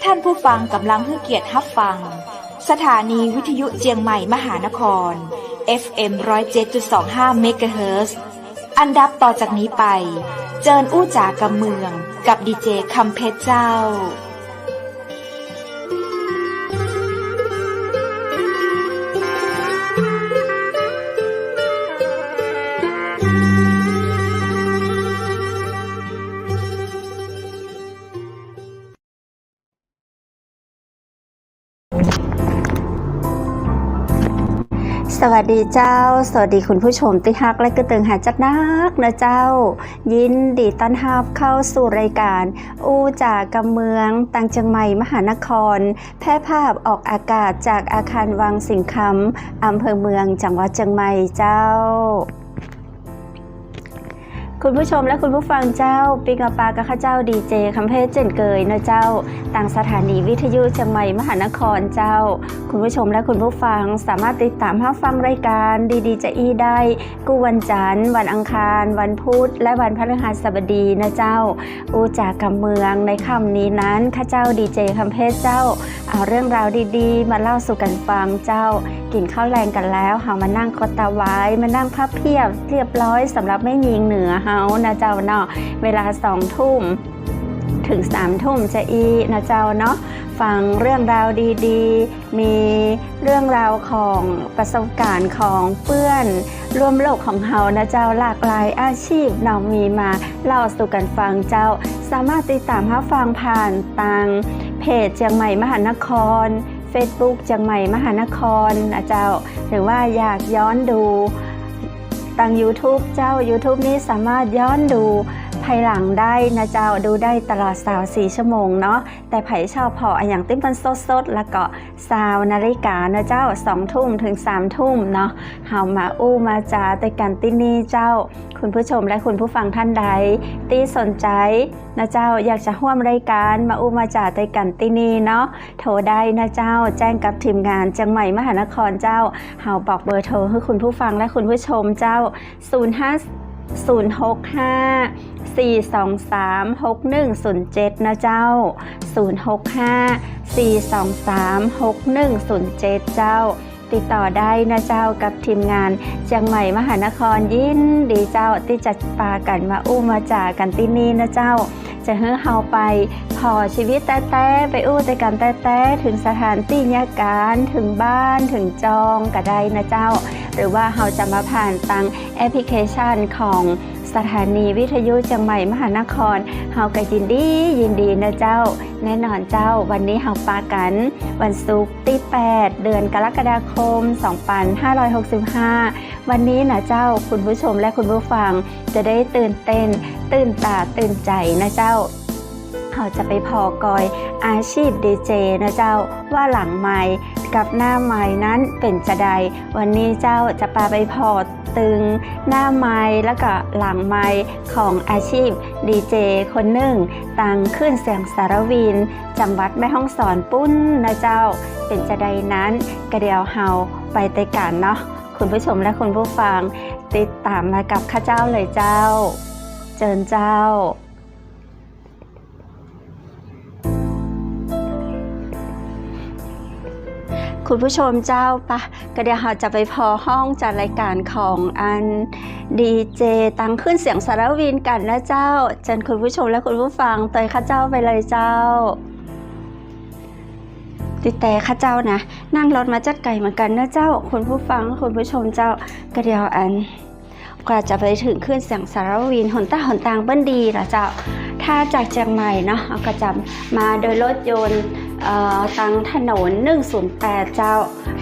ท่านผู้ฟังกำลังให้เกียรติรับฟังสถานีวิทยุเจียงใหม่มหานคร FM 107.25 เมกะเฮิรตซ์อันดับต่อจากนี้ไปเจิญอู้จ๋ากำเมืองกับดีเจคำเพชรเจ้าสวัสดีเจ้าสวัสดีคุณผู้ชมที่ฮักและก็ตึงหาจัดนักนะเจ้ายินดีต้อนรับเข้าสู่รายการอู้จ๋ากำเมืองตังเชียงใหม่มหานครแพร่ภาพออกอากาศจากอาคารวังสิงคำอำเภอเมืองจังหวัดเชียงใหม่เจ้าคุณผู้ชมและคุณผู้ฟังเจ้าปิกาปากับข้าเจ้าดีเจคำเพชรเจนเกยนะเจ้าต่างสถานีวิทยุเชียงใหม่มหานครเจ้าคุณผู้ชมและคุณผู้ฟังสามารถติดตามรับฟังรายการดีๆจะอี้ได้กู้วันจันทร์วันอังคารวันพุธและวันพฤหัสบดีนะเจ้าอู้จ๋ากำเมืองในค่ำนี้นั้นข้าเจ้าดีเจคำเพชรเจ้าเอาเรื่องราวดีๆมาเล่าสู่กันฟังเจ้ากินข้าวแรงกันแล้วเฮามานั่งคอตาไว้มานั่งพับเพียบเรียบร้อยสำหรับแม่หญิงเหนือเฮานะเจ้าเนาะเวลา20 ทุ่มถึง3 ทุ่มจะอีนะเจ้าเนาะฟังเรื่องราวดีๆมีเรื่องราวของประสบการณ์ของเพื่อนร่วมโลกของเฮานะเจ้าหลากหลายอาชีพเนาะมีมาเล่าสู่กันฟังเจ้าสามารถติดตามรับฟังผ่านทางเพจเชียงใหม่มหานครFacebook เชียงใหม่มหานครนะเจ้าหรือว่าอยากย้อนดูทาง YouTube เจ้า YouTube นี้สามารถย้อนดูภายหลังได้นะเจ้าดูได้ตลอด24 ชั่วโมงเนาะแต่ไผชอบพออย่างติ้มมันสดๆแล้วก็20 นาฬิกานะเจ้า2 ทุ่มถึง3 ทุ่มเนาะเฮามาอู้มาจาแต่กันที่นี่เจ้าคุณผู้ชมและคุณผู้ฟังท่านใดที่สนใจนะเจ้าอยากจะร่วมรายการมาอู้มาจาแต่กันที่นี่เนาะโทรได้นะเจ้าแจ้งกับทีมงานเชียงใหม่มหานครเจ้าเฮาบอกเบอร์โทรให้คุณผู้ฟังและคุณผู้ชมเจ้า065-423-6107 นะเจ้า065-423-6107 เจ้าติดต่อได้นะเจ้ากับทีมงานเชียงใหม่มหานครยินดีเจ้าที่จะปากันมาอู้มาจากันที่นี่นะเจ้าจะให้เฮาไปพอชีวิตแต้ๆไปอู้แต่กันแต้ๆถึงสถานที่ยาการถึงบ้านถึงจองก็ได้นะเจ้าหรือว่าเฮาจะมาผ่านทางแอปพลิเคชันของสถานีวิทยุเชียงใหม่มหานครเฮาก็ยินดีนะเจ้าแน่นอนเจ้าวันนี้เฮาปากันวันศุกร์ที่8 เดือนกรกฎาคม 2565 วันนี้นะเจ้าคุณผู้ชมและคุณผู้ฟังจะได้ตื่นเต้นตื่นตาตื่นใจนะเจ้าเราจะไปพอกอยอาชีพดีเจนะเจ้าว่าหลังไมค์กับหน้าไมค์นั้นเป็นจะใดวันนี้เจ้าจะพาไปพอตึงหน้าไมค์แล้วก็หลังไมค์ของอาชีพดีเจคนหนึ่งตังขึ้นเสียงสารวินจังหวัดแม่ฮ่องสอนปุ้นนะเจ้าเป็นจะใดนั้นกระเดียวเฮาไปไต่กันเนาะคุณผู้ชมและคุณผู้ฟังติดตามมากับข้าเจ้าเลยเจ้าเจิญเจ้าคุณผู้ชมเจ้าปะก็เดี๋ยวเราจะไปพอห้องจัดรายการของอันดีเจตังขึ้นเสียงสารวินกันนะเจ้าเชิญคุณผู้ชมและคุณผู้ฟังเตยข้าเจ้าไปเลยเจ้าติดแต่ข้าเจ้านะนั่งรถมาจัดไก่เหมือนกันนะเจ้าคุณผู้ฟังคุณผู้ชมเจ้าก็เดี๋ยวอันกว่าจะไปถึงขึ้นเสียงสารวินหนตางเบิ้ลดีละเจ้าถ้าจากเชียงใหม่เนาะเอากระจำมาโดยรถยนต์ทางถนน108เจ้า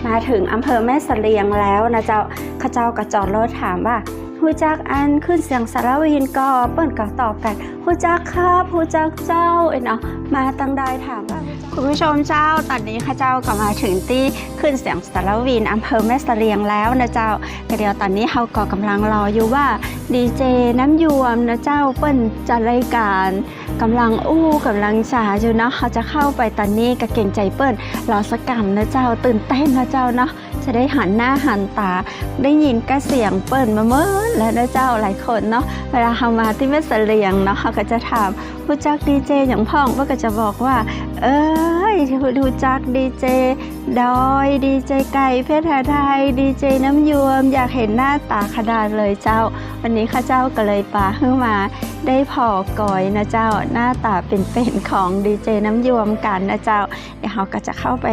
มาถึงอำเภอแม่เสลียงแล้วนะเจ้าข้าเจ้ากระจอดรถถามว่าฮู้จักอันขึ้นเสียงสารวินก็เปิ้นก็ตอบกันฮู้จักครับฮู้จักเจ้าเนาะมาตั้งได้ถามว่าคุณผู้ชมเจ้าตอนนี้ข้าเจ้าก็มาถึงที่ขึ้นเสียงสารวินอำเภอแม่เสลียงแล้วนะเจ้าก็เดี๋ยวตอนนี้เขาก็กำลังรออยู่ว่าดีเจน้ำยวมนะเจ้าเปิ้นจัดรายการกำลังกำลังฉาอยู่เนาะเขาจะเข้าไปตอนนี้ก็เก่งใจเปิ้นรอสักกำนะเจ้าตื่นเต้นนะเจ้าเนาะจะได้หันหน้าหันตาได้ยินกระเสียงเปิ้นมาเมื่อแล้วนะเจ้าหลายคนเนาะเวลาเขามาที่แม่เสลียงเนาะเขาก็จะถามผู้จักดีเจอย่างพ่องก็จะบอกว่า เอ้ยดูจักดีเจดอยดีเจไก่เพชรไทยดีเจน้ำยวมอยากเห็นหน้าตาขนาดเลยเจ้าวันนี้ข้าเจ้าก็เลยปาขึ้นมาได้พอก่อยนะเจ้าหน้าตาเป็นของดีเจน้ำยวมกันนะเจ้าเดี๋ยวเราก็จะเข้าไป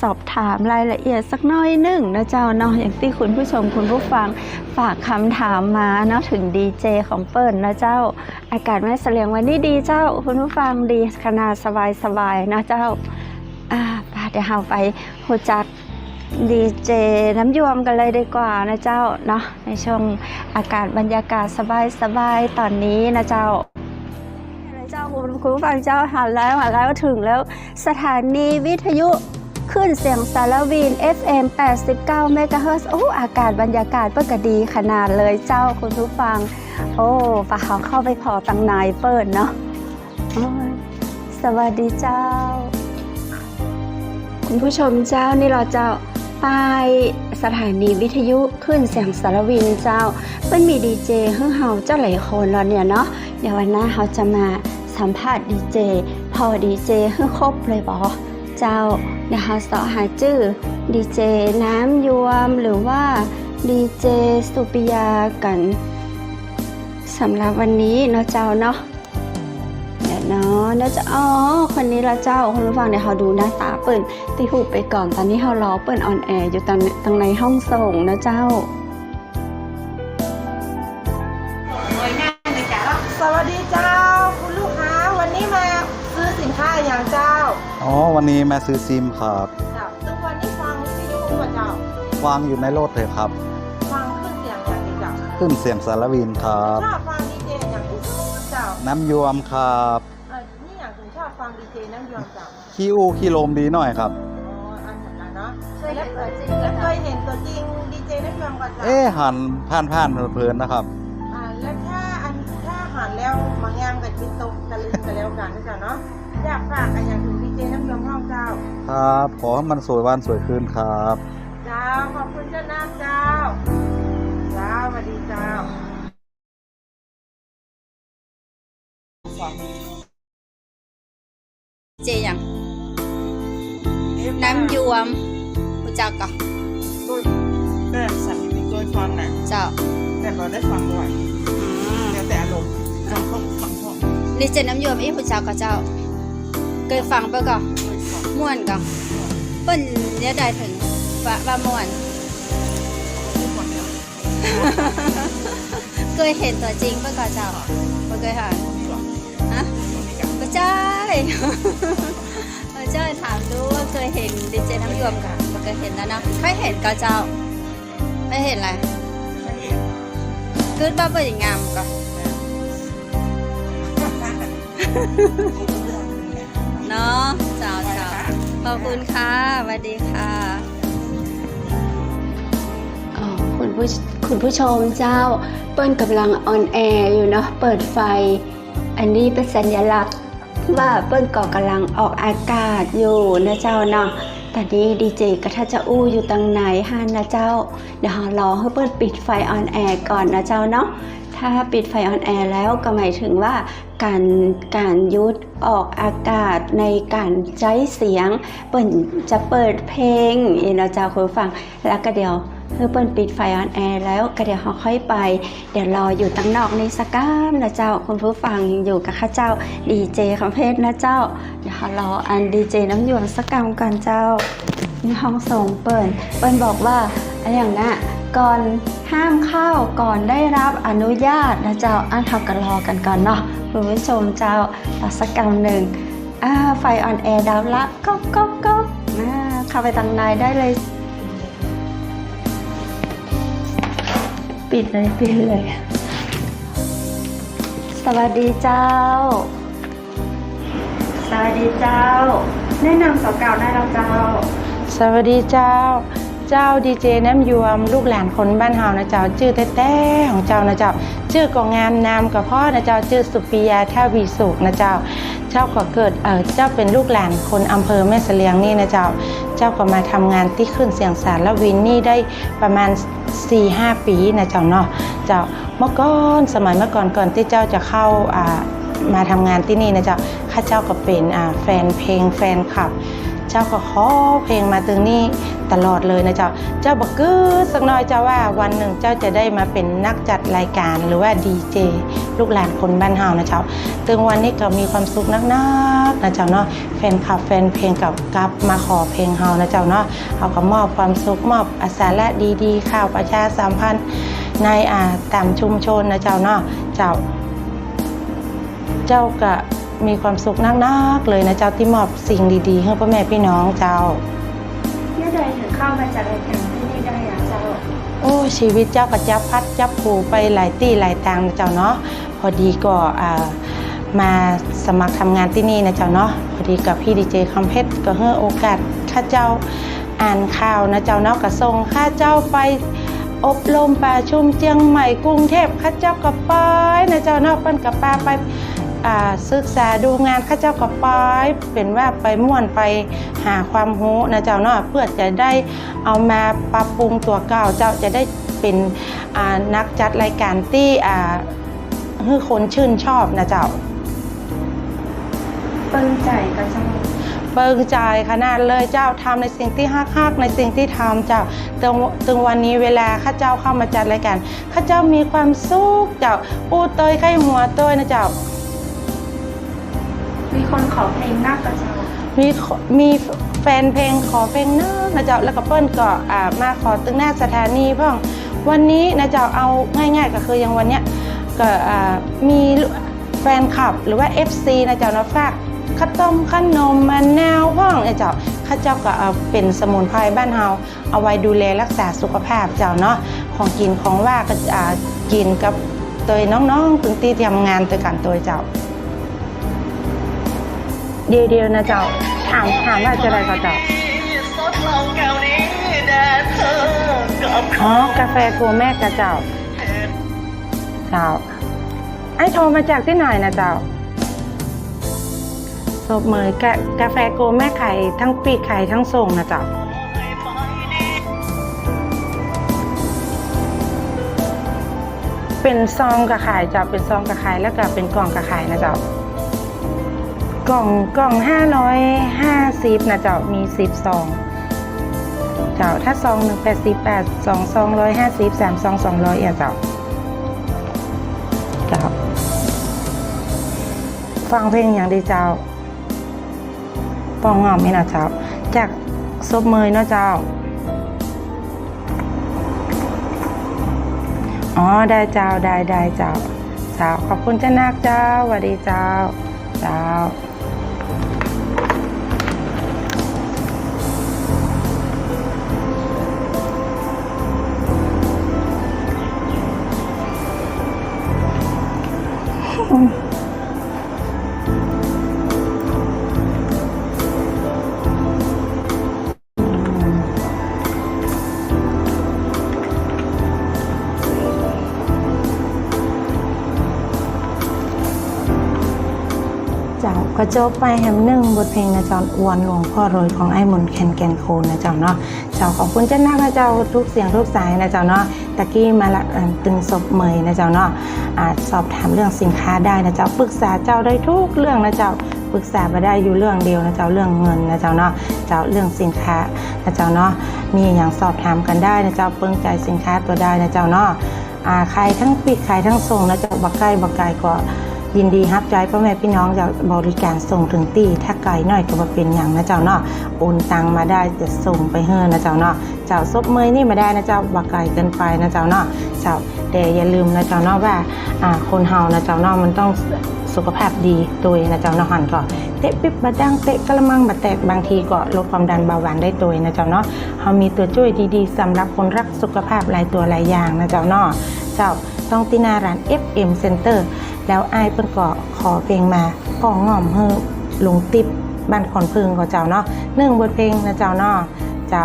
สอบถามรายละเอียดสักน้อยหนึ่งนะเจ้าเนาะอย่างที่คุณผู้ชมคุณผู้ฟังฝากคำถามมาเนาะถึงดีเจของเปิ้ลนะเจ้าอากาศแม่เสลียงวันนี้ดีเจ้าคุณผู้ฟังดีขนาดสบายนะเจ้าเดี๋ยวเราไปหูจักดีเจน้ำยวมกันเลยดีกว่านะเจ้าเนาะในช่วงอากาศบรรยากาศสบายตอนนี้นะเจ้าคุณผู้ฟังเจ้าหันแล้วถึงแล้วสถานีวิทยุขึ้นเสียงสารวิน FM 89 เมกะเฮิรตซ์อากาศบรรยากาศเปิ้ลก็ดีขนาดเลยเจ้าคุณผู้ฟังฝากเขาเข้าไปพอตังนายเปิ้ลเนาะสวัสดีเจ้าคุณผู้ชมเจ้านี่เราจะไปสถานีวิทยุขึ้นเสียงสารวินเจ้าเป็นมีดีเจเฮือเฮาเจ้าหลายคนแล้วเนี่ยเนาะเดี๋ยววันหน้าเขาจะมาสัมภาษณ์ดีเจพอดีเจเฮือครบเลยบอเจ้าเดี๋ยวเขาสอหาชื่อดีเจน้ำยวมหรือว่าดีเจสุปิยากันสำหรับวันนี้เนาะเจ้าเนาะเนาะจะคนนี้ละเจ้าคุณผู้ฟังเดี๋ยวเขาดูหน้าตาเปิ่นตีหูไปก่อนตอนนี้เขารอเปิ่นออนแอร์อยู่ตรงในห้องส่งนะเจ้าสวัสดีเจ้าคุณลูกค้าวันนี้มาซื้อสินค้าอย่างเจ้าวันนี้มาซื้อซิมครับซึ่งวันนี้ฟังวิทยุว่าเจ้าวางอยู่ในรถเลยครับฟังขึ้นเสียงอย่างเจ้าขึ้นเสียงสารวินครับชอบฟังดีเจอย่างที่เจ้าน้ำยวมครับนี่อย่างถึงชอบฟังดีเจน้ำยวมเจ้าขี้ลมดีหน่อยครับอันเหมือนกันเนาะแล้วเคยเห็นตัวจริงดีเจน้ำยวมกับเจ้าหันผ่านเพลินนะครับแล้วถ้าหันแล้วมางามกับจิตตกตะลึงกันแล้วกันนะเจ้าเนาะอยากฝากอะไรอย่างถึงดีเจน้ำยวมห้องเจ้าครับขอให้มันสวยวันสวยคืนครับเจ้าขอบคุณเจ้าน้ำเจ้าสวัสดีเจ้าเจยังน้ำยวมรู้จักก่อนแต่สันนิษฐานฟังนะเจ้าแต่เราได้ฟังบ่อยแต่อารมณ์ฟังพ่อดีเจน้ำยวมรู้จักก่อนเจ้าเคยฟังปะก่อนม่วนก่อนเปิ้ลเนี่ยได้ถึงว่าม่วนเคยเห็นตัวจริงปะก่อนเจ้าไม่เคยเห็นไม่ใช่เจ้าถามดูว่าเคยเห็นดีเจน้ำยวมกันไม่เคยเห็นแล้วนะเคยเห็นก็เจ้าไม่เห็นอะไรคือบ้าเป็นงามก็เนาะเจ้าขอบคุณค่ะสวัสดีค่ะคุณผู้ชมเจ้าเปิ้ลกำลังออนแอร์อยู่เนาะเปิดไฟอันนี้เป็นสัญลักษณ์ว่าเปิ้ลก็กำลังออกอากาศอยู่นะเจ้าเนาะตอนนี้ดีเจก็ถ้าจะอู้อยู่ตรงไหนฮะนะเจ้าเดี๋ยวรอให้เปิ้ลปิดไฟออนแอร์ก่อนนะเจ้าเนาะถ้าปิดไฟออนแอร์แล้วก็หมายถึงว่าการยุดออกอากาศในการใช้เสียงเปิ้ลจะเปิดเพลงนะเจ้าคุณฟังแล้วก็เดี๋ยวเปิ้ลปิดไฟออนแอร์แล้วก็เดี๋ยวเขาค่อยไปเดี๋ยวรออยู่ตั้งนอกในสก้ามนะเจ้าคุณผู้ฟังอยู่กับข้าเจ้าดีเจคำเพชรนะเจ้าเดี๋ยวรออันดีเจน้ำยวมสก้ามกันเจ้านี่ห้องส่งเปิ้ลบอกว่าอะไรอย่างนั้นก่อนห้ามเข้าก่อนได้รับอนุญาตนะเจ้าเขาก็รอกันก่อนเนาะคุณผู้ชมเจ้าสักกำหนึ่งไฟออนแอร์ดับละก็เข้าไปตั้งในได้เลยปิดเลยสวัสดีเจ้าแนะนำสาวเก่าได้แล้วเจ้าสวัสดีเจ้าดีเจน้ำยวมลูกหลานคนบ้านเฮานะเจ้าชื่อแต้ของเจ้านะเจ้าชื่อก็งามนามกับพ่อนะเจ้าชื่อสุปิยาท่าวีสุขนะเจ้าก็เกิดเจ้าเป็นลูกหลานคนอำเภอแม่เสลียงนี่นะเจ้าก็มาทำงานที่ขึ้นเสียงสารวินนี่ได้ประมาณ 4-5 ปีนะเจ้าเนาะเจ้าเมื่อก่อนสมัยเมื่อก่อนที่เจ้าจะเข้ามาทำงานที่นี่นะเจ้าใ ข้าเจ้าก็เป็นแฟนเพลงแฟนคลับเจ้าก็ขอเพลงมาถึงนี่ตลอดเลยนะเจ้าบอกกึดสักหน่อยเจ้าว่าวันหนึ่งเจ้าจะได้มาเป็นนักจัดรายการหรือว่าดีเจลูกหลานคนบ้านเฮานะเจ้าถึงวันนี้ก็มีความสุขนักๆนะเจ้าเนาะแฟนคลับแฟนเพลงกับมาขอเพลงเฮานะเจ้าเนาะเฮาก็มอบความสุขมอบสาระดีๆข่าวประชาสัมพันธ์ในตามชุมชนนะเจ้าเนาะเจ้าก็มีความสุขนักๆเลยนะเจ้าที่มอบสิ่งดีๆให้พ่อแม่พี่น้องเจ้าเมื่อใดถึงเข้ามาจัดรายการที่นี่ได้อะเจ้าโอ้ชีวิตเจ้าก็จับพัดจับผูไปหลายที่หลายทางนะเจ้าเนาะพอดีก็มาสมัครทำงานที่นี่นะเจ้าเนาะพอดีกับพี่ดีเจคำเพชรก็ให้โอกาสข้าเจ้าอ่านข่าวนะเจ้าเนาะก็ส่งข้าเจ้าไปอบรมประชุมเชียงใหม่กรุงเทพข้าเจ้าก็ไปนะเจ้าเนาะเปิ้นก็พาไปศึกษาดูงานข้าเจ้าก็ไปเป็นว่าไปม่วนไปหาความรู้นะเจ้าเนาะเพื่อจะได้เอามาปรับปรุงตัวเก่าเจ้าจะได้เป็นนักจัดรายการที่ให้คนชื่นชอบนะเจ้าเปิ้งใจกับเจ้าเปิ้งใจขนาดเลยเจ้าทำในสิ่งที่ฮักในสิ่งที่ทำเจ้าถึงวันนี้เวลาข้าเจ้าเข้ามาจัดรายการข้าเจ้ามีความสุขเจ้าปูเตยไข้หัวเตยนะเจ้ามีคนขอเพลงนักกับเจ้ามีแฟนเพลงขอเพลงนักนะเจ้าแล้วก็เปิ้ลก็มาขอตึงหน้าสถานีพ่องวันนี้นะเจ้าเอาง่ายๆก็คืออย่างวันเนี้ยก็มีแฟนคลับหรือว่า FC นะเจ้าเนาะฝากข้าวต้มขนมมะนาวพ่องนะเจ้าข้าเจ้าก็เอาเป็นสมุนไพรบ้านเฮาเอาไว้ดูแลรักษาสุขภาพเจ้าเนาะของกินของว่าก็กินกับตัวน้องๆตึงตีทำงานตัวกันตัวเจ้าเดียวนะเจ้าถามว่าจะอะไรก็เจ้าอ๋อกาแฟโกแม่กับเจ้าไอ้โทรมาจากที่ไหนนะเจ้าศพเหมยกาแฟโกแม่ไข่ทั้งปีกไข่ทั้งส่งนะเจ้าเป็นซองกระขายเจ้าเป็นซองกระขายแล้วก็เป็นกล่องกระขายนะเจ้ากล่อง550นะเจ้ามี10ซองเจ้าถ้าซอง1 88 2 250 3 ซอง200เจ้าฟังเพลงอย่างดีเจ้าปองงอมนี่นะเจ้าจากซบเมยเนาะเจ้าอ๋อได้เจ้าได้เจ้าขอบคุณเจ้านาคเจ้าสวัสดีเจ้าก็จบไปแฮมหนึ่งบทเพลงนะเจ้าอวนหลวงพ่อโรยของไอ้มนแคนแกนโคนนะเจ้าเนาะเจ้าขอบคุณเจ้านักนะเจ้าทุกเสียงทุกสายนะเจ้าเนาะตะกี้มาละตึงศพเมยนะเจ้าเนาะสอบถามเรื่องสินค้าได้นะเจ้าปรึกษาเจ้าได้ทุกเรื่องนะเจ้าปรึกษามาได้อยู่เรื่องเดียวนะเจ้าเรื่องเงินนะเจ้าเนาะเจ้าเรื่องสินค้านะเจ้าเนาะมีอย่างสอบถามกันได้นะเจ้าเปิ้งใจสินค้าตัวได้นะเจ้าเนาะขายทั้งปีกขายทั้งส่งนะเจ้าบักไก่ก็ยินดีรับใจพ่อแม่พี่น้องจะบริการส่งถึงที่ถ้าไกลหน่อยก็มาเป็นอย่างนะเจ้าเนาะโอนตังมาได้จะส่งไปเฮือนะเจ้าเนาะเจ้าซบเมยนี่มาได้นะเจ้าบักไก่เกินไปนะเจ้าเนาะเจ้าแต่อย่าลืมนะเจ้าเนาะว่าคนเฮานะเจ้าเนาะมันต้องสุขภาพดีตัวนะเจ้าเนาะหันก็เตะปิ๊บบะดังเตะกระมังบะแตกบางทีก็ลดความดันเบาหวานได้ตัวนะเจ้าเนาะเฮามีตัวช่วยดีๆสำหรับคนรักสุขภาพหลายตัวหลายอย่างนะเจ้าเนาะเจ้าต้องที่หน้าร้าน FM Center แล้วไอ้เพิ่นก็ขอเพลงมาก็ง่อมเฮือลงติ๊บบ้านขอนพึ่งก็เจ้าเนาะ1บทเพลงนะเจ้าเนาะเจ้า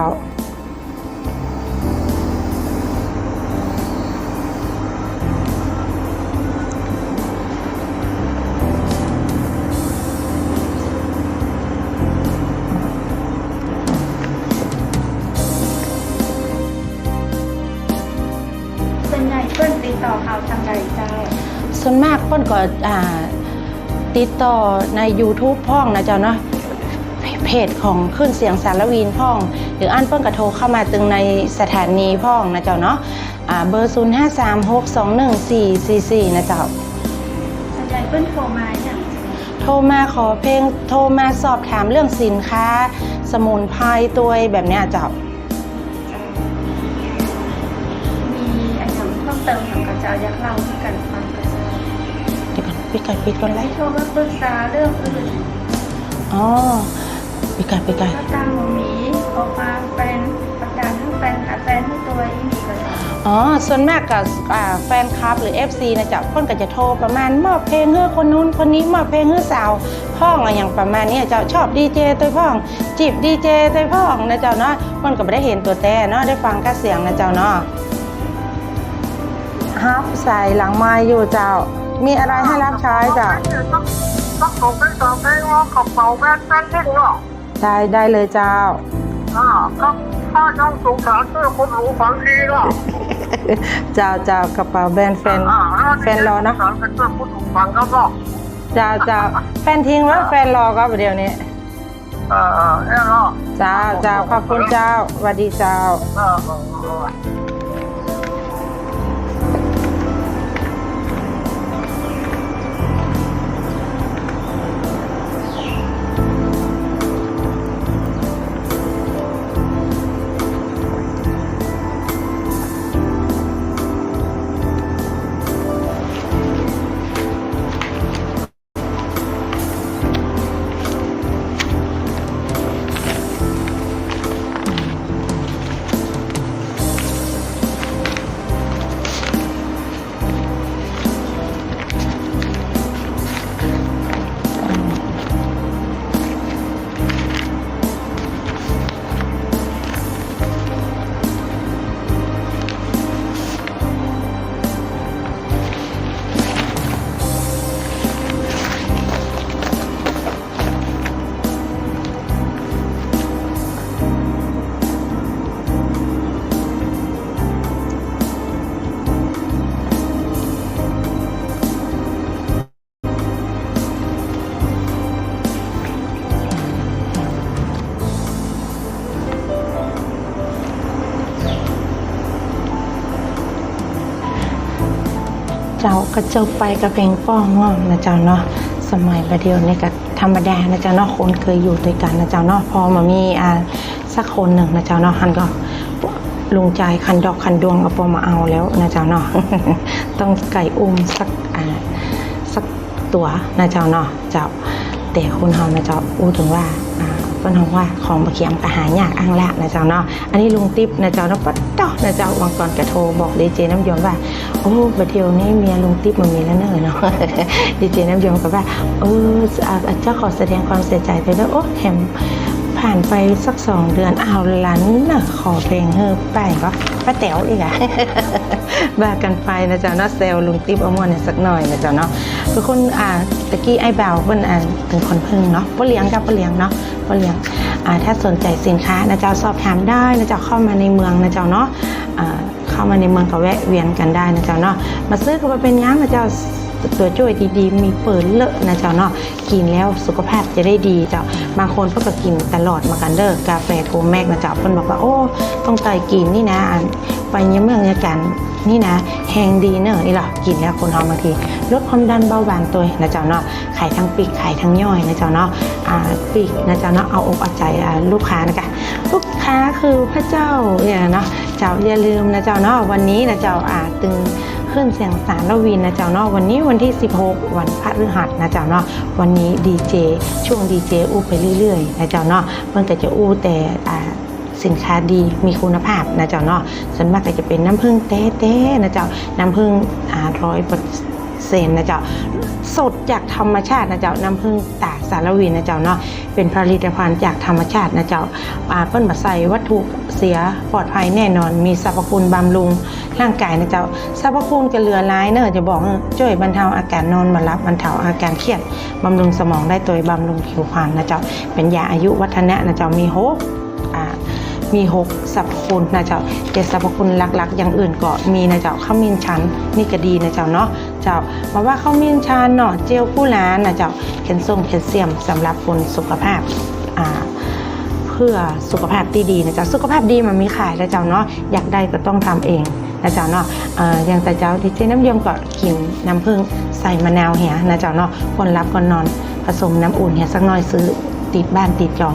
เป็นไงเพิ่นติดต่อเขาทางใดเจ้าส่วนมากเพิ่นก็ ติดต่อใน YouTube พ่องนะเจ้าเนาะเพจของขึ้นเสียงสารวีนพ่องหรืออันเพิ่งกระโทรเข้ามาตึงในสถานีพ่องนะเจ้าเนาะเบอร์0536214444นะเจ้าส่วนใหญ่เพิ่นโทรมาอย่างโทรมาขอเพลงโทรมาสอบถามเรื่องสินค้าสมุนไพรตัวแบบเนี้ยเจ้ามีอันอย่างเพิ่มเติมของกระเจ้าอยากเล่าให้กันฟังกันเดี๋ยวก่อนปิดก่อนเลยโทรมาปรึกษาเรื่องอื่นอ๋อปิดก่อนถ้าตามหมีออกมาเป็นประกาศให้แฟนให้ตัวอีมีก็ได้ส่วนมากกับแฟนคลับหรือ FC นะจ๊ะคนก็จะโทรประมาณมอบเพลงให้คนนู้นคนนี้มอบเพลงให้สาวพ่องอะไรอย่างประมาณนี้เจ้าชอบดีเจตัวพ่องจีบดีเจตัวพ่องนะเจ้าเนาะคนก็ไม่ได้เห็นตัวแต่เนาะได้ฟังแค่เสียงนะเจ้าเนาะฮับใส่หลังไม้อยู่เจ้ามีอะไรให้รับใช้จ้ะต้องส่งไปต่อไปว่ากระเป๋าแบนเล่นเนาะได้เลยเจ้าก็ถ้าน้องสงสารเพื่อคนหูฟังดีเนาะเจ้ากระเป๋าแบนแฟนรอนะเป็นเพื่อคนหูฟังก็บอกเจ้าแฟนทิ้งแล้วแฟนรอก็เดี๋ยวนี้เนาะเจ้าขอบคุณเจ้าสวัสดีเจ้าเจ้ากระเจ้าไปกระเพงป้องว่านะเจ้าเนาะสมัยประเดี๋ยวนี้ก็ธรรมดานะเจ้าเนาะคนเคยอยู่ด้วยกันนะเจ้าเนาะพอมามีสักคนหนึ่งนะเจ้าเนาะหันก็ลุงใจคันดอกคันดวงก็พอมาเอาแล้วนะเจ้าเนาะ ต้องไก่อุ้มสักตัวนะเจ้าเนาะเจ้าแต่คนเฮานะเจ้าอู้ถึงว่าเพิ่นว่าของบะเขียมก็หายากอ้างละนะเจ้าเนาะอันนี้ลุงติ๊บนะเจ้าเนาะปัดดอกนะเจ้าวังก่อนกระโทรบอกดีเจน้ำยมว่าโอ้บัดเดียวนี้เมียลุงติ๊บมันมีแล้วเนาะดีเจน้ำยมก็ว่าเจ้าขอแสดงความเสียใจด้วยนะโอ้แถมผ่านไปสัก2 เดือนอ้าวหลานน่ะขอเพลงเฮ้อไปก็ป้าแต๋วอีกอะบ้ากันไปนะเจ้าเนาะเซลลุงติ๊บเอาม่วนสักหน่อยนะเจ้าเนาะคือคนตะกี้ไอ้บ่าวเพิ่นเป็นคนพึ่งเนาะบ่เลี้ยงกับบ่เลี้ยงเนาะบ่เลี้ยงถ้าสนใจสินค้านะเจ้าสอบถามได้นะเจ้าเข้ามาในเมืองนะเจ้าเนาะเข้ามาในเมืองก็แวะเวียนกันได้นะเจ้าเนาะมาซื้อก็มาเป็นยังนะเจ้าตัวช่วยดีๆมีเปิดเลอะนะเจ้าเนาะกินแล้วสุขภาพจะได้ดีเจ้าบางคนก็กินตลอดมากันเด้อกาแฟโกแมกนะเจ้าเพิ่นบอกว่าโอ้ต้องไต่กินนี่นะไปเยี่ยมเมืองเนี่ยกันนี่นะแห้งดีเนอะนี่หรอกินแล้วคนเฮาบางทีลดความดันเบาหวานตัวนะเจ้าเนาะขายทั้งปีกขายทั้งย่อยนะเจ้าเนาะปีกนะเจ้าเนาะเอาอกเอาใจลูกค้านะคะลูกค้าคือพระเจ้าเนี่ยเนาะเจ้าอย่าลืมนะเจ้าเนาะวันนี้นะเจ้าตึงขึ้นเสียงสารวินนะเจ้าเนาะวันนี้วันที่16วันพฤหัสนะเจ้าเนาะวันนี้ดีเจช่วงดีเจอู้ไปเรื่อยๆนะเจ้าเนาะมันก็จะอู้แต่สินค้าดีมีคุณภาพนะเจ้าเนาะส่วนมากก็จะเป็นน้ำผึ้งเต้ๆนะเจ้าน้ำผึ้ง100%นะเจ้าสดจากธรรมชาตินะเจ้าน้ำผึ้งตาสารวินนะเจ้าเนาะเป็นผลิตภัณฑ์จากธรรมชาตินะเจ้าเปิ้นบ่ใส่วัตถุเสียปลอดภัยแน่นอนมีสรรพคุณบำรุงร่างกายนะเจ้าสรรพคุณก็เหลือหลายเนอะจะบอกช่วยบรรเทาอาการนอนบ่หลับบรรเทาอาการเครียดบำรุงสมองได้ตัวบำรุงผิวพรรณนะเจ้าเป็นยาอายุวัฒนะนะเจ้ามี6สรรพคุณนะเจ้าแต่สรรพคุณหลักๆอย่างอื่นก็มีนะเจ้าขมิ้นชันนี่ก็ดีนะเจ้าเนาะ เจ้ามาว่าข้าวมิ้นชาเนาะเจลผู้ล้านนะเจ้าแคลเซียมสำหรับคนสุขภาพเพื่อสุขภาพที่ดีนะเจ้าสุขภาพดีมันมีขายนะเจ้าเนาะอยากได้ก็ต้องทำเองนะเจ้าเนาะอย่างแต่เจ้าดีเจน้ำยมก็กินน้ำผึ้งใส่มะนาวเหี่ยนะเจ้าเนาะก่อนรับก่อนนอนผสมน้ำอุ่นเหี่ยสักหน่อยซื้อติดบ้านติดจอง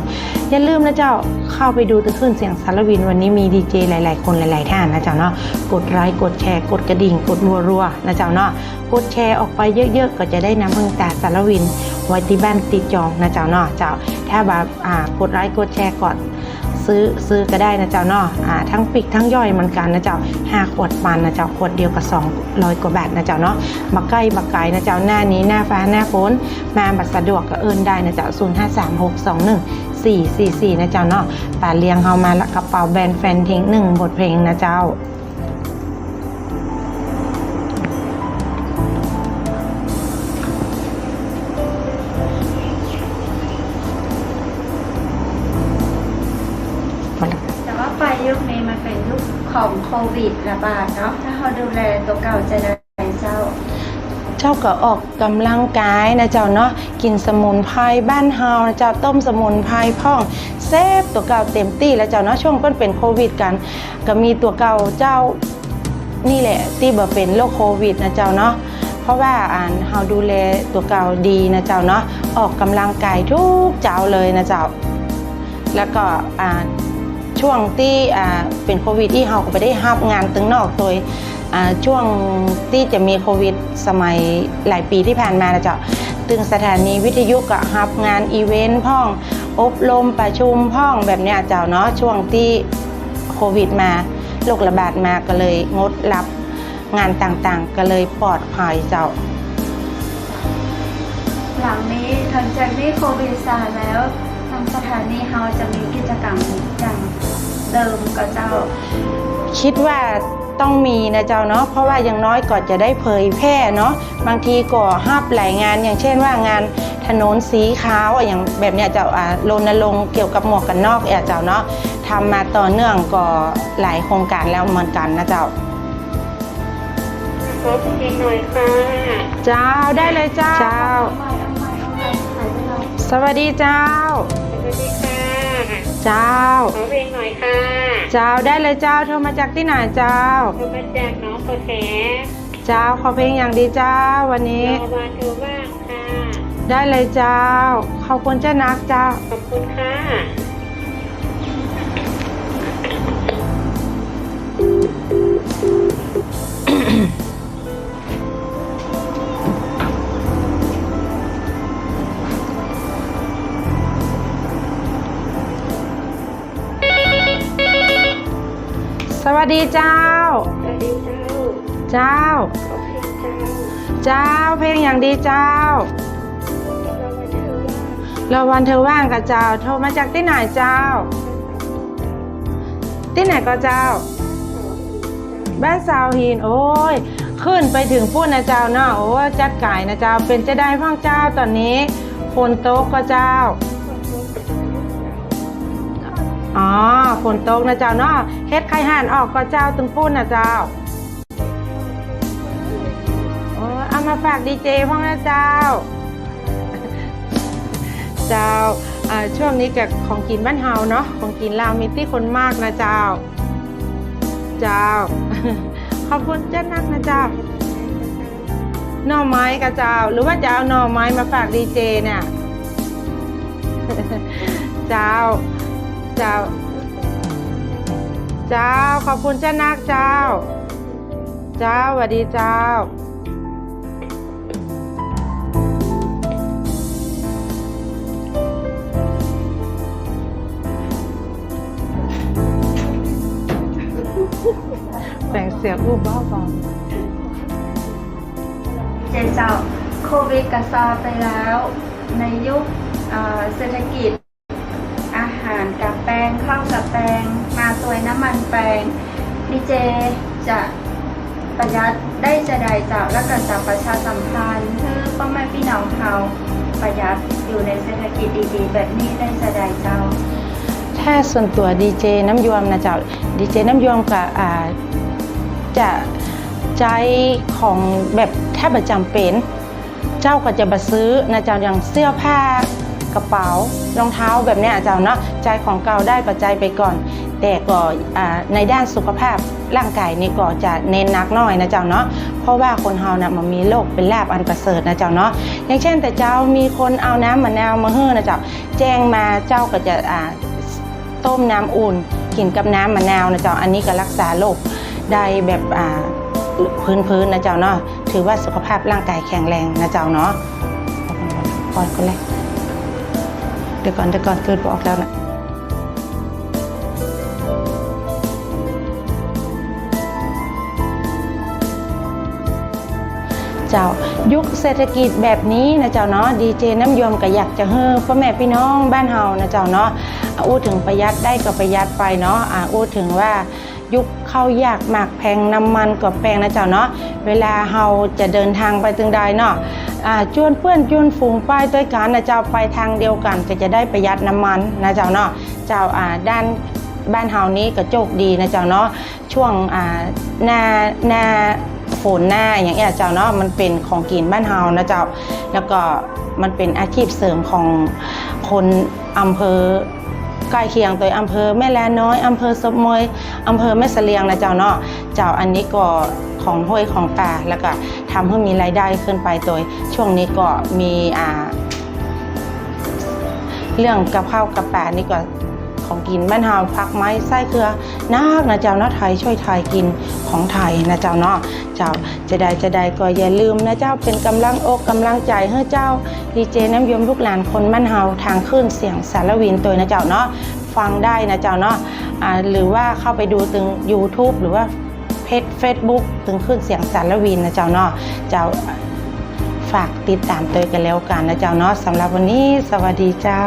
อย่าลืมนะเจ้าเข้าไปดูตื่นขึ้นเสียงสารวินวันนี้มีดีเจหลายๆคนหลายๆท่านนะเจ้าเนาะกดไลค์กดแชร์กดกระดิ่งกดรัวๆนะเจ้าเนาะกดแชร์ออกไปเยอะๆก็จะได้น้ำผึ้งตาสารวินไว้ที่บ้านติดจองนะเจ้าเนาะเจ้าถ้าแบบกดไลค์กดแชร์ก่อนซื้อก็ได้นะเจ้าเนาะทั้งปิกทั้งย่อยเหมือนกันนะเจ้า5ขวดปันนะเจ้าขวดเดียวกับ200กว่าบาทนะเจ้าเนาะบักไก่บักไก่นะเจ้าหน้านี้หน้าฟ้าหน้าฝนมาบัตรสะดวกก็เอิ้นได้นะเจ้า0536214444นะเจ้าเนาะป่าเลี้ยงเฮามาละกระเป๋าแบรนด์แฟนทิ้ง1บทเพลงนะเจ้าแต่ว่าไปยุคนี้มันเป็นยุคของโควิดระบาดเนาะถ้าเราดูแลตัวเก่าจะได้เจ้าก็ออกกำลังกายนะเจ้าเนาะกินสมุนไพรบ้านเฮานะเจ้าต้มสมุนไพรพ่องเซฟตัวเก่าเต็มที่แล้วเจ้าเนาะช่วงเพิ่นเป็นโควิดกันก็มีตัวเก่าเจ้านี่แหละที่บ่เป็นโรคโควิดนะเจ้าเนาะเพราะว่าเฮาดูแลตัวเก่าดีนะเจ้าเนาะออกกำลังกายทุกเจ้าเลยนะเจ้าแล้วก็ช่วงที่เป็นโควิดที่เฮาก็ไปได้รับงานตึงนอกโดยช่วงที่จะมีโควิดสมัยหลายปีที่ผ่านมานะเจ้าตึงสถานีวิทยุก็รับงานอีเวนต์พ่องอบรมประชุมพ่องแบบเนี้ยเจ้าเนาะช่วงที่โควิดมาโรคระบาดมาก็เลยงดรับงานต่างๆก็เลยปลอดภัยเจ้าหลังนี้หลังจากที่โควิดซาแล้วทางสถานีเฮาจะมีกิจกรรมอย่างเดิมก็เจ้าคิดว่าต้องมีนะเจ้าเนาะเพราะว่าอย่างน้อยก็จะได้เผยแพร่เนาะบางทีก็ห้าหลายงานอย่างเช่นว่างานถนนสีขาวอย่างแบบเนี้ยเจ้ารณรงค์เกี่ยวกับหมวกกันน็อกเจ้าเนาะทำมาต่อเนื่องก็หลายโครงการแล้วเหมือนกันนะเจ้าขอเพลงหน่อยค่ะเจ้าได้เลยเจ้าสวัสดีเจ้าสวัสดีค่ะเจ้าขอเพลงหน่อยค่ะเจ้าได้เลยเจ้าโทรมาจากที่ไหนเจ้าโทรมาจากน้องโปรแคสเจ้าขอเพลงอย่างดีเจ้าวันนี้รอวันเธอว่างค่ะได้เลยเจ้าขอบคุณเจ้านักเจ้าขอบคุณค่ะสวัสดีเจ้าสวัสดีเจ้าเจ้าเพลงอย่างดีเจ้ารอวันเธอว่างกับเจ้าโทรมาจากที่ไหนเจ้าที่ไหนก็เจ้าบ้านสาวหินโอ้ยขึ้นไปถึงพูดนะเจ้าเนาะโอ้จัดไก่นะเจ้าเป็นจะได้พ่องเจ้าตอนนี้ฝนตกก็เจ้าฝนตกนะเจ้าเนาะเฮ็ดไข่ห่านออกก็เจ้าตึงพูดนะเจ้าเอามาฝากดีเจพ่องนะเจ้าช่วงนี้กับของกินบ้านเฮาเนาะของกินลาวมีที่คนมากนะเจ้าขอบคุณเจ้านักนะเจ้าหน่อไม้กับเจ้าหรือว่าจะเอาหน่อไม้มาฝากดีเจเนี่ยเจ้าขอบคุณเจ้านักเจ้าสวัสดีเจ้าแต่งเสียงรูปบ้าบอเจ้าโควิดกระซาไปแล้วในยุคเศรษฐกิจอาหารกับแป้งข้าวกับแป้งมาตัวน้ำมันแป้งดีเจจะประหยัดได้จะได้เจ้าแล้วก็จะประชาสัมพันธ์เพื่อพ่อแม่พี่น้องเขาประหยัดอยู่ในเศรษฐกิจดีๆแบบนี้ได้จะได้เจ้าถ้าส่วนตัวดีเจน้ำยวมนะเจ้าดีเจน้ำยวมกับจะ ใจของแบบแทบประจำเป็นเจ้าก็จะมาซื้อนะเจ้าอย่างเสื้อผ้ากระเป๋ารองเท้าแบบนี้เจ้าเนาะใจของเก่าได้ปัจจัยไปก่อนแต่ก็ในด้านสุขภาพร่างกายนี่ก็จะเน้นหนักน้อยนะเจ้าเนาะเพราะว่าคนเฮานะมันมีโรคเป็นลาภอันประเสริฐนะเจ้าเนาะอย่างเช่นแต่เจ้ามีคนเอาน้ำมะนาวมาให้นะเจ้าแจ้งมาเจ้าก็จะต้มน้ำอุ่นกินกับน้ำมะนาวนะเจ้าอันนี้ก็รักษาโรคได้แบบพื้นนะเจ้าเนาะถือว่าสุขภาพร่างกายแข็งแรงนะเจ้าเนาะก่อนคนแรกเดี๋ยวก่อนเกิดบอกแล้วนะเจ้ายุคเศรษฐกิจแบบนี้นะเจ้าเนาะดีเจน้ำยมก็อยากจะให้พ่อแม่พี่น้องบ้านเฮานะเจ้าเนาะอู้ถึงประหยัดได้ก็ประหยัดไปเนาะอู้ถึงว่ายุคเข้ายากหมากแพงน้ำมันก็แพงนะเจ้าเนาะเวลาเฮาจะเดินทางไปถึงใดเนาะชวนเพื่อนชวนฝูงไปด้วยกันนะเจ้าไปทางเดียวกันก็จะได้ประหยัดน้ำมันนะเจ้าเนาะเจ้าด้านบ้านเฮานี้ก็โชคดีนะเจ้าเนาะช่วงหน้าฝนหน้าอย่างเงี้ยเจ้าเนาะมันเป็นของกินบ้านเฮานะเจ้าแล้วก็มันเป็นอาชีพเสริมของคนอำเภอใกล้เคียงตัวอำเภอแม่แลน้อยอำเภอสมมวยอำเภอแม่เสลียงนะเจ้าเนาะเจ้าอันนี้ก็ของห้วยของป่าแล้วก็ทำให้มีรายได้ขึ้นไปโดยช่วงนี้ก็มีเรื่องกับข้าวกับป่านี่ก็ของกินบ้านเฮาผักไม้ไส้เกลือนักนะเจ้าเนาะไทยช่วยไทยกินของไทยนะเจ้าเนาะเจ้าจะได้ก็อย่าลืมนะเจ้าเป็นกำลังอกกำลังใจให้เจ้าดีเจน้ำยมลูกหลานคนบ้านเฮาทางขึ้นเสียงสารวินตัวนะเจ้าเนาะฟังได้นะเจ้าเนาะหรือว่าเข้าไปดูถึง YouTube หรือว่าFacebook ถึงขึ้นเสียงสารวินนะเจ้าเนาะเจ้าฝากติดตามตัวกันแล้วกันนะเจ้าเนาะสำหรับวันนี้สวัสดีเจ้า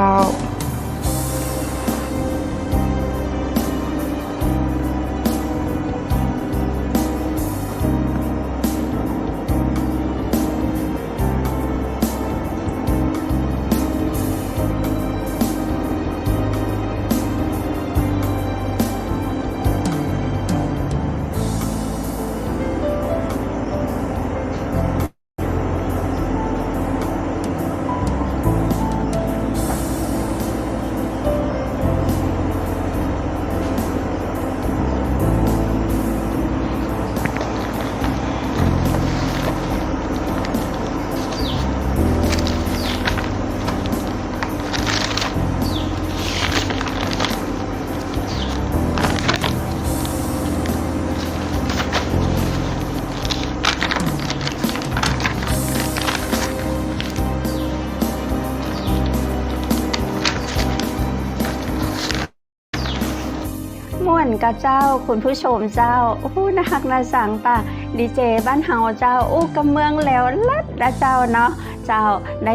ม่วนกับเจ้าคุณผู้ชมเจ้าโอ้น่าฮักน่าสังป่ะดีเจบ้านเฮาเจ้าอู้กำเมืองแล้วลัดนะเจ้าเนาะเจ้าไ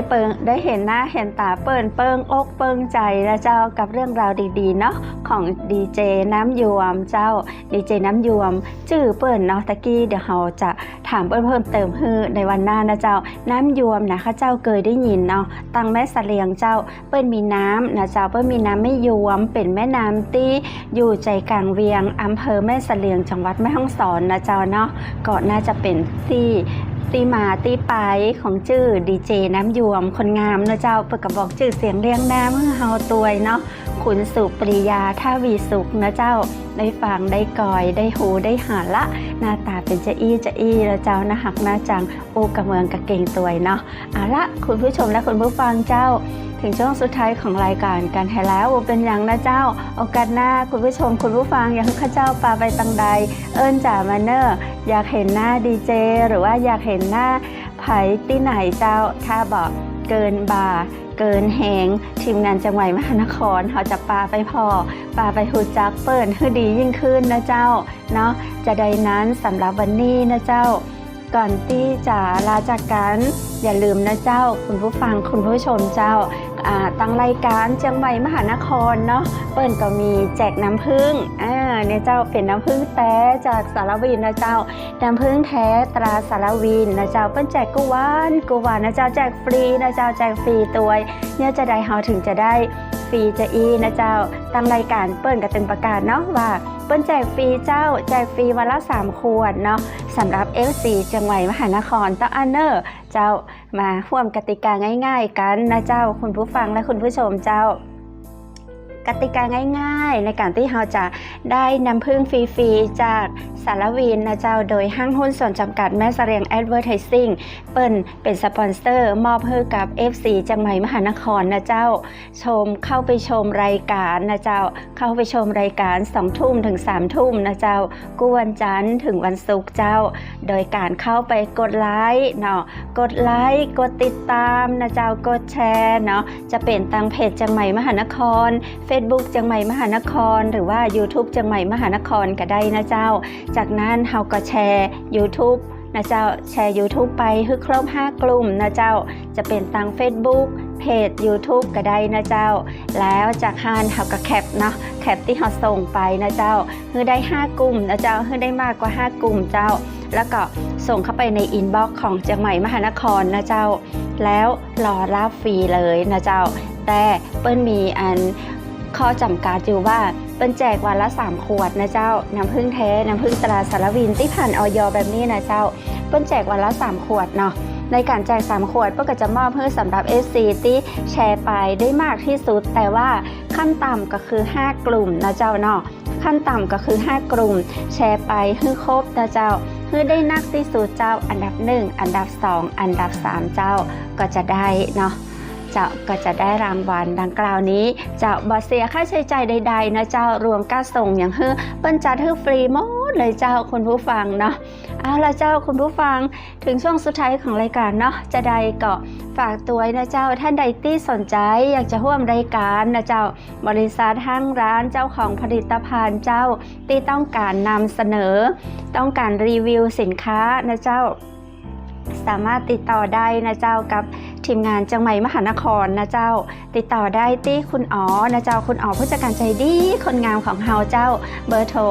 ด้เห็นหน้าเห็นตาเปิ้งอกเปิ้งใจนะเจ้ากับเรื่องราวดีๆเนาะของดีเจน้ำยวมเจ้าดีเจน้ำยวมชื่อเปิ้นเนาะตะกี้เดี๋ยวเราจะถามเปิ้นเพิ่มเติมให้ในวันหน้านะเจ้าน้ำยวมนะข้าเจ้าเคยได้ยินเนาะตังแม่เสลียงเจ้าเปิ้นมีน้ำนะเจ้าเปิ้นมีน้ำไม่ยวมเป็นแม่น้ำที่อยู่ใจกลางเวียงอำเภอแม่เสลียงจังหวัดแม่ฮ่องสอนนะเจ้าเนาะก็น่าจะเป็นที่มาที่ไปของชื่อดีเจน้ำยวมคนงามนะเจ้าเปิดกระบอกชื่อเสียงเรียงน้ำเมื่อเฮาตัวยเนาะคุณสุปริยาท่าวีสุขนะเจ้าได้ฟังได้กอยได้หูได้หาละหน้าตาเป็นจะอี้แล้วเจ้านะหักหน้าจังโอกระเมืองกะเก่งตัวยเนาะเอาละคุณผู้ชมและคุณผู้ฟังเจ้าถึงช่วงสุดท้ายของรายการกันให้แล้วเป็นอย่างนะเจ้าโอกาสหน้าคุณผู้ชมคุณผู้ฟังอยากให้ข้าเจ้าปาไปตังใดเอิ้นจ่ามาเนอร์อยากเห็นหน้าดีเจหรือว่าอยากเห็นหน้าไผ่ที่ไหนเจ้าถ้าบอกเกินบ่าเกินแหงทีมงานจังหวัดมหานครเขาจะปาไปปาไปหูจักเปิดให้ดียิ่งขึ้นนะเจ้าเนาะจะใดนั้นสำหรับวันนี้นะเจ้าก่อนที่จะลาจากกันอย่าลืมนะเจ้าคุณผู้ฟังคุณผู้ชมเจ้าตั้งรายการเชียงใหม่มหานครเนาะเปิ้นก็มีแจกน้ำผึ้งเนี่ยเจ้าเป็นน้ำผึ้งแท้จากสารวินนะเจ้าน้ำผึ้งแท้ตราสารวินนะเจ้าเปิ้นแจกกุวานนะเจ้าแจกฟรีนะเจ้าแจกฟรีตัวเนี่ยจะได้เฮาถึงจะได้ฟรีจะอีนะเจ้าตั้งรายการเปิ้นก็เป็นประกาศเนาะว่าเปิ้นแจกฟรีเจ้าแจกฟรีวันละ3 ขวดเนาะ สำหรับ FC จังหวัดมหานครต้องอันเนอร์เจ้ามาร่วมกติกาง่ายๆกันนะเจ้าคุณผู้ฟังและคุณผู้ชมเจ้ากติกาง่ายๆในการที่เราจะได้น้ำผึ้งฟรีๆจากสารวินนะเจ้าโดยห้างหุ้นส่วนจำกัดแม่เสรียงแอดเวอร์ไทซิ่งเปิ้นเป็นสปอนเซอร์มอบให้กับ FC จังหวัดมหานครนะเจ้าเข้าไปชมรายการนะเจ้าเข้าไปชมรายการ 2 ทุ่มถึง 3 ทุ่มนะเจ้ากู้วันจันทร์ถึงวันศุกร์เจ้าโดยการเข้าไปกดไลค์เนาะกดไลค์กดติดตามนะเจ้ากดแชร์เนาะจะเป็นทางเพจจังหวัดมหานครFacebook จังใหม่มหานครหรือว่า YouTube จังใหม่มหานครก็ได้นะเจ้าจากนั้นเฮาก็แชร์ YouTube นะเจ้าแชร์ YouTube ไปให้ครบ5กลุ่มนะเจ้าจะเป็นทาง Facebook เพจ YouTube ก็ได้นะเจ้าแล้วจากฮานเฮาก็แคปเนาะแคปที่เฮาส่งไปนะเจ้าให้ได้5กลุ่มนะเจ้าให้ได้มากกว่า5กลุ่มเจ้าแล้วก็ส่งเข้าไปในอินบ็อกซ์ของจังใหม่มหานครนะเจ้าแล้วรอรับฟรีเลยนะเจ้าแต่เปิ้นมีข้อจำกัดอยู่ว่าเป็นแจกวันละ3ขวดนะเจ้าน้ำผึ้งแท้น้ำผึ้งตราสารวินที่ผ่านออยแบบนี้นะเจ้าเป็นแจกวันละ3ขวดเนาะในการแจก3ขวดก็จะมอบเพื่อสำหรับ SC ที่แชร์ไปได้มากที่สุดแต่ว่าขั้นต่ำก็คือ5กลุ่มนะเจ้าเนาะขั้นต่ำก็คือ5กลุ่มแชร์ไปให้ครบนะเจ้าเพื่อได้นักที่สุดเจ้าอันดับ1อันดับ2อันดับ3เจ้าก็จะได้เนาะเจ้าก็จะได้รางวัลดังกล่าวนี้เจ้าบ่เสียค่าใช้จ่ายใดๆนะเจ้ารวมค่าส่งอย่างเปิ้นจัดให้ฟรีหมดเลยเจ้าคุณผู้ฟังเนาะเอาล่ะเจ้าคุณผู้ฟังถึงช่วงสุดท้ายของรายการเนาะจะได้ก็ฝากตัวนะเจ้าท่านใดที่สนใจอยากจะร่วมรายการนะเจ้าบริษัทห้างร้านเจ้าของผลิตภัณฑ์เจ้าที่ต้องการนำเสนอต้องการรีวิวสินค้านะเจ้าสามารถติดต่อได้นะเจ้ากับทีมงานจังหวัดมหานครนะเจ้าติดต่อได้ที่คุณอ๋อนะเจ้าคุณอ๋อผู้จัดการใจดีคนงามของเฮาเจ้าเบอร์โทร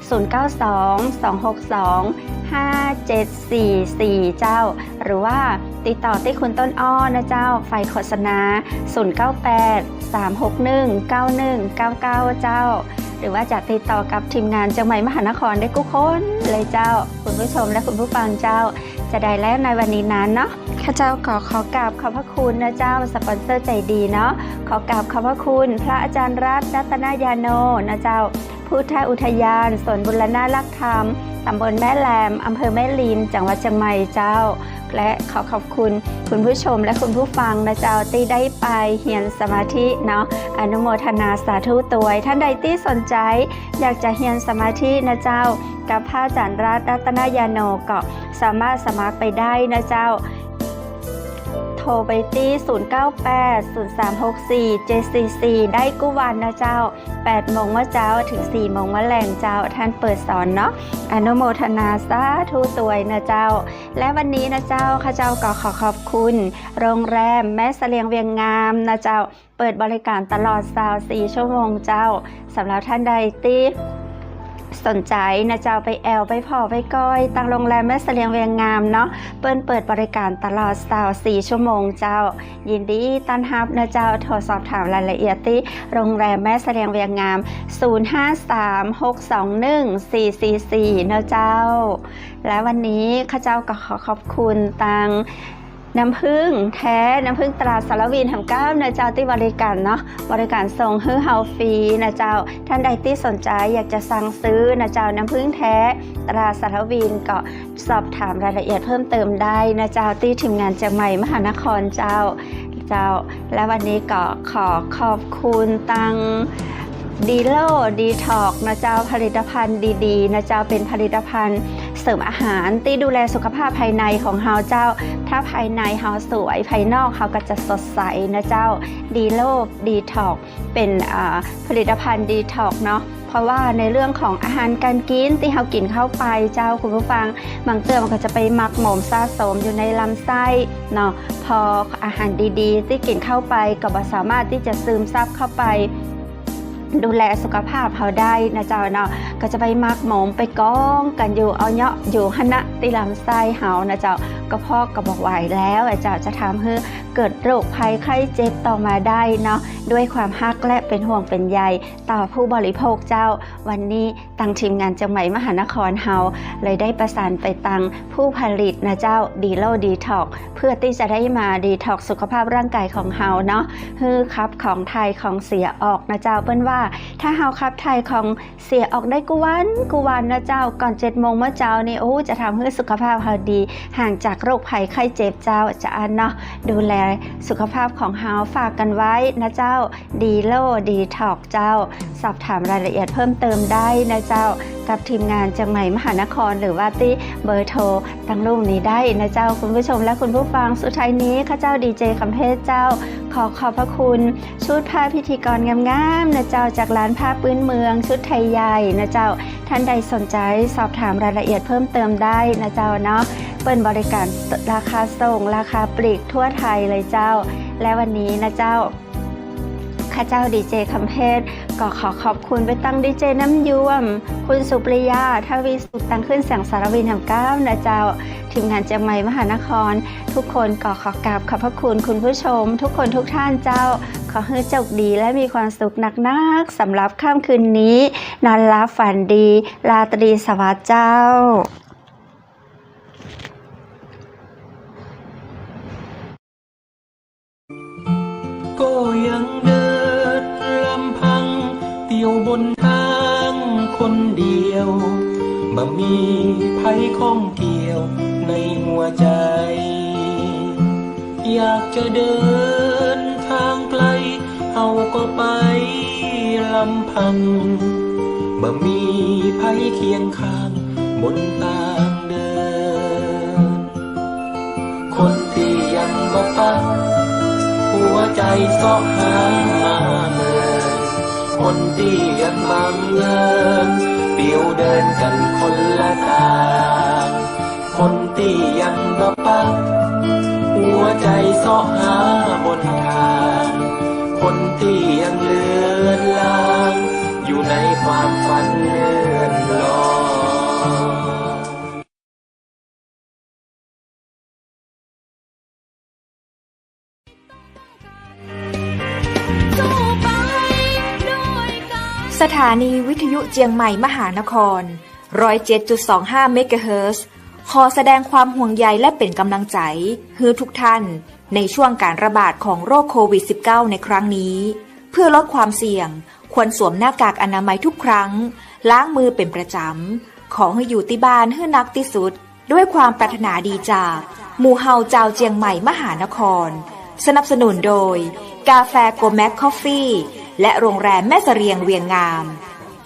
0922625744เจ้าหรือว่าติดต่อที่คุณต้นอ้อนะเจ้าฝ่ายโฆษณา0983619199เจ้าหรือว่าจะติดต่อกับทีมงานจังหวัดมหานครได้ทุกคนเลยเจ้าคุณผู้ชมและคุณผู้ฟังเจ้าจะได้แล้วในวันนี้นั้นเนาะข้าเจ้าขอกราบขอบพระคุณนะเจ้าสปอนเซอร์ใจดีเนาะขอกราบขอบพระคุณพระอาจารย์รัตน์รัตนยาโนนะเจ้าพุทธอุทยานสวนบุรณะลักธรรมตำบลแม่แหลมอำเภอแม่ริมจังหวัดเชียงใหม่เจ้าและขอบคุณคุณผู้ชมและคุณผู้ฟังนะเจ้าที่ได้ไปเฮียนสมาธิเนาะอนุโมทนาสาธุตัวท่านใดที่สนใจอยากจะเฮียนสมาธินะเจ้ากับพระอาจารย์รัตนยาโนก็สามารถสมัครไปได้นะเจ้าโทรไปที่0980364744ได้กู้วันนะเจ้า8 โมงเช้าถึง 4 โมงแลงเจ้าท่านเปิดสอนเนาะอนุโมทนาสาธุตวยนะเจ้าและวันนี้นะเจ้าข้าเจ้าก็ขอบคุณโรงแรมแม่เสลียงเวียงงามนะเจ้าเปิดบริการตลอด24 ชั่วโมงเจ้าสำหรับท่านใดที่สนใจนะเจ้าไปแอลไปพอไปก้อยตั้งโรงแรมแม่เสลียงเวียงงามเนาะเปิดบริการตลอด24 ชั่วโมงเจ้ายินดีต้อนรับนะเจ้าโทรสอบถามรายละเอียดที่โรงแรมแม่เสลียงเวียงงาม0536214444นะเจ้าและวันนี้ข้าเจ้าก็ขอบคุณตังน้ำผึ้งแท้น้ำผึ้งตราสารวินของก้าวนะเจ้าที่บริการเนาะบริการส่งฮื้อเฮาฟรีนะเจ้าท่านใดที่สนใจอยากจะสั่งซื้อนะเจ้าน้ำผึ้งแท้ตราสารวินก็สอบถามรายละเอียดเพิ่มเติมได้นะเจ้าที่ทีมงานจังหวัดมหานครเจ้าและวันนี้ก็ขอบคุณตังดีโลดีท็อกนะเจ้าผลิตภัณฑ์ดีๆนะเจ้าเป็นผลิตภัณฑ์เสริมอาหารที่ดูแลสุขภาพภายในของเฮาเจ้าถ้าภายในเฮาสวยภายนอกเฮาก็จะสดใสนะเจ้าดีโลดีท็อกเป็นผลิตภัณฑ์ดีท็อกเนาะเพราะว่าในเรื่องของอาหารการกินที่เฮากินเข้าไปเจ้าคุณผู้ฟังบางเติมมันก็จะไปหมักหมมสะสมอยู่ในลำไส้เนาะพออาหารดีๆที่กินเข้าไปก็บ่สามารถที่จะซึมซับเข้าไปดูแลสุขภาพเขาได้นะเจ้าเนาะก็จะไปมักหมมไปก้องกันอยู่เอาเนาะอยู่หนะตีลำไส้เฮานะเจ้า กระเพาะกระบอกไหวแล้วเจ้าจะทำให้เกิดโรคภัยไข้เจ็บต่อมาได้เนาะด้วยความฮักและเป็นห่วงเป็นใยต่อผู้บริโภคเจ้าวันนี้ทางทีมงานจังหวัดมหานครเฮาเลยได้ประสานไปตังผู้ผลิตนะเจ้าดีโลดีท็อกเพื่อที่จะได้มาดีท็อกสุขภาพร่างกายของเฮาเนาะฮือครับของไทยของเสียออกนะเจ้าเปิ้นว่าถ้าเฮาครับไทยของเสียออกได้กุวันนะเจ้าก่อน7 โมงเมื่อเจ้านี่จะทำให้สุขภาพเฮาดีห่างจากโรคภัยไข้เจ็บเจ้าจะอันเนาะดูแลสุขภาพของเฮาฝากกันไว้นะเจ้าดีโลดีท็อกเจ้าสอบถามรายละเอียดเพิ่มเติมได้นะเจ้ากับทีมงานจังหวัดมหานครหรือว่าที่เบอร์โทรตั้งรูปนี้ได้นะเจ้าคุณผู้ชมและคุณผู้ฟังสุดท้ายนี้ข้าเจ้าดีเจคำเพชรเจ้าขอบพระคุณชุดผ้าพิธีกรงามๆนะเจ้าจากร้านผ้าพื้นเมืองชุดไทยใหญ่นะเจ้าท่านใดสนใจสอบถามรายละเอียดเพิ่มเติมได้นะเจ้าเนาะเปิดบริการราคาส่งราคาปลีกทั่วไทยเลยเจ้าและวันนี้นะเจ้าข้าเจ้าดีเจคำเพชรก็ขอบคุณไปตั้งดีเจน้ำยวมคุณสุปริยาทวีสุขตั้งขึ้นแสงสารวินแห่ง9นะเจ้าทีมงานจังหวัดมหานครทุกคนก็ขอกราบขอบพระคุณคุณผู้ชมทุกคนทุกท่านเจ้าขอให้โชคดีและมีความสุขนักๆสำหรับค่ำคืนนี้นอนหลับฝันดีราตรีสวัสดิ์เจ้าก็ยังเดินลำพังเตี่ยวบนทางคนเดียวบ่มีภัยข้องเกี่ยวในหัวใจอยากจะเดินทางไกลเอาก็ไปลำพังบ่มีภัยเคียงข้างบนทางเดินคนที่ยังบ่ฟังหัวใจเสาะหามาเมินคนที่ยังบังเอิญเปี่ยวเดินกันคนละทางคนที่ยังบ่ปักหัวใจเสาะหาบนทางคนที่ยังเลือนลางอยู่ในความฝันเลื่อนลอยสถานีวิทยุเจียงใหม่มหานคร 107.25 เมกะเฮิรตซ์ ขอแสดงความห่วงใยและเป็นกำลังใจให้ทุกท่านในช่วงการระบาดของโรคโควิด -19 ในครั้งนี้เพื่อลดความเสี่ยงควรสวมหน้ากากอนามัยทุกครั้งล้างมือเป็นประจำขอให้อยู่ที่บ้านให้นักที่สุดด้วยความปรารถนาดีจากหมู่เฮาเจ้าเจียงใหม่มหานครสนับสนุนโดยกาแฟโกแม็กคอฟฟี่และโรงแรมแม่เสรียงเวียงงาม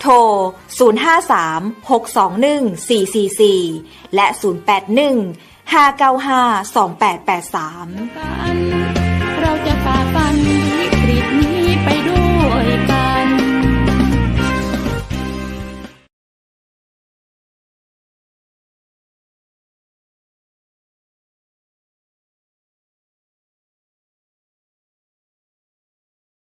โทร 053-621-444 และ 081-595-2883 เราจะฝ่าฟันวิกฤตนี้ไปด้วย